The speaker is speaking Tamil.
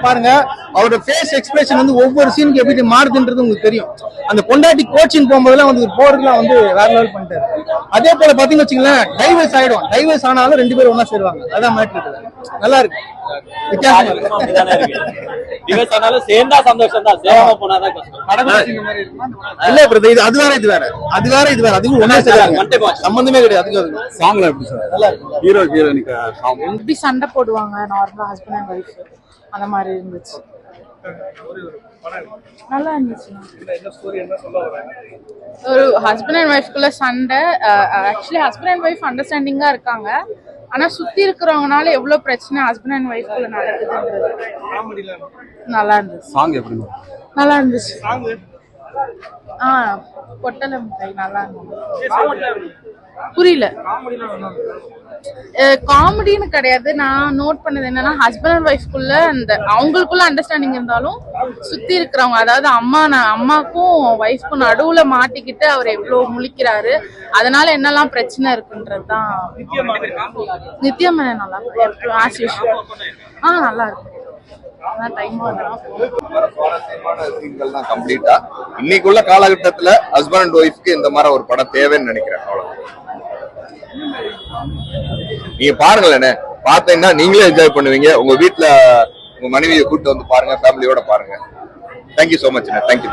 பாருங்க, அவரோட ஃபேஸ் எக்ஸ்பிரஷன் வந்து ஒவ்வொரு சீனுக்கு எப்படி மாறுதுன்றது உங்களுக்கு தெரியும். அந்த பொண்டாட்டி கோச்சிங் போகும்போதெல்லாம் வந்து போறதுலாம் வந்து வேற லெவல் பண்ணிட்டாரு. அதே போல பாத்தீங்கன்னு வச்சுங்களேன், டைவர்ஸ் ஆயிடும். டைவர்ஸ் ஆனாலும் 2 பேரும் ஒன்னா சேருவாங்க. அதான் மேட்ரு. நல்லா இருக்கு. சேர்ந்தா சந்தோஷம் தான், சேராம போனாதான் கஷ்டம். இல்ல பிரதர், இது அது வேற இது வேற, அது வேற இது வேற, அதுவும் ஒண்ணா சேருவாங்க. சம்பந்தமே கிடையாது. அதுக்கு சாங்ல எப்படி சார் நல்லா இருக்கு. ஹீரோ ஹீரோயினுக்கு எப்படி சண்டை போடுவாங்க நார்மலா ஹஸ்பண்ட் அண்ட் ஒய்ஃப் அந்த மாதிரி இருந்துச்சு. நல்லா இருந்துச்சு. ஒரு ஹஸ்பண்ட் அண்ட் ஒய்ஃப்குள்ள சண்டை. ஆக்சுவலி ஹஸ்பண்ட் அண்ட் ஒய்ஃப் அண்டர்ஸ்டாண்டிங்கா இருக்காங்க. ஆனா சுத்தி இருக்கிறவங்கனால எவ்வளவு பிரச்சனை ஹஸ்பண்ட் அண்ட் ஒய்ஃப்குள்ள நடக்குதுன்றது நல்லா இருந்துச்சு. சாங் எப்படி நல்லா இருந்துச்சு. பொட்டல மிட்டாய் நல்லா இருந்துச்சு. புரியல. காமெடின்னு கிடையாது. நான் நோட் பண்ணது என்னன்னா, ஹஸ்பண்ட் அண்ட் ஒய்ஃப்குள்ள அந்த அவங்களுக்குள்ள அண்டர்ஸ்டாண்டிங் இருந்தாலும் சுத்தி இருக்கிறவங்க, அதாவது அம்மாக்கும் ஒய்ஃப்க்கும் நடுவுல மாட்டிக்கிட்டு அவர் எவ்வளவு முழிக்கிறாரு, அதனால என்னெல்லாம் பிரச்சனை இருக்குன்றதுதான். நித்யா நல்லா நல்லா இருக்கு. இன்னைக்குள்ள காலகட்டத்துல ஹஸ்பண்ட் அண்ட் ஒய்ஃப்க்கு இந்த மாதிரி ஒரு படம் தேவைன்னு நினைக்கிறேன். நீங்க பாருங்களேன்னு பாத்தீங்கன்னா நீங்களே என்ஜாய் பண்ணுவீங்க. உங்க வீட்டுல உங்க மனைவியை கூட்டு வந்து பாருங்க, ஃபேமிலியோட பாருங்க. Thank you so much. தேங்க்யூ.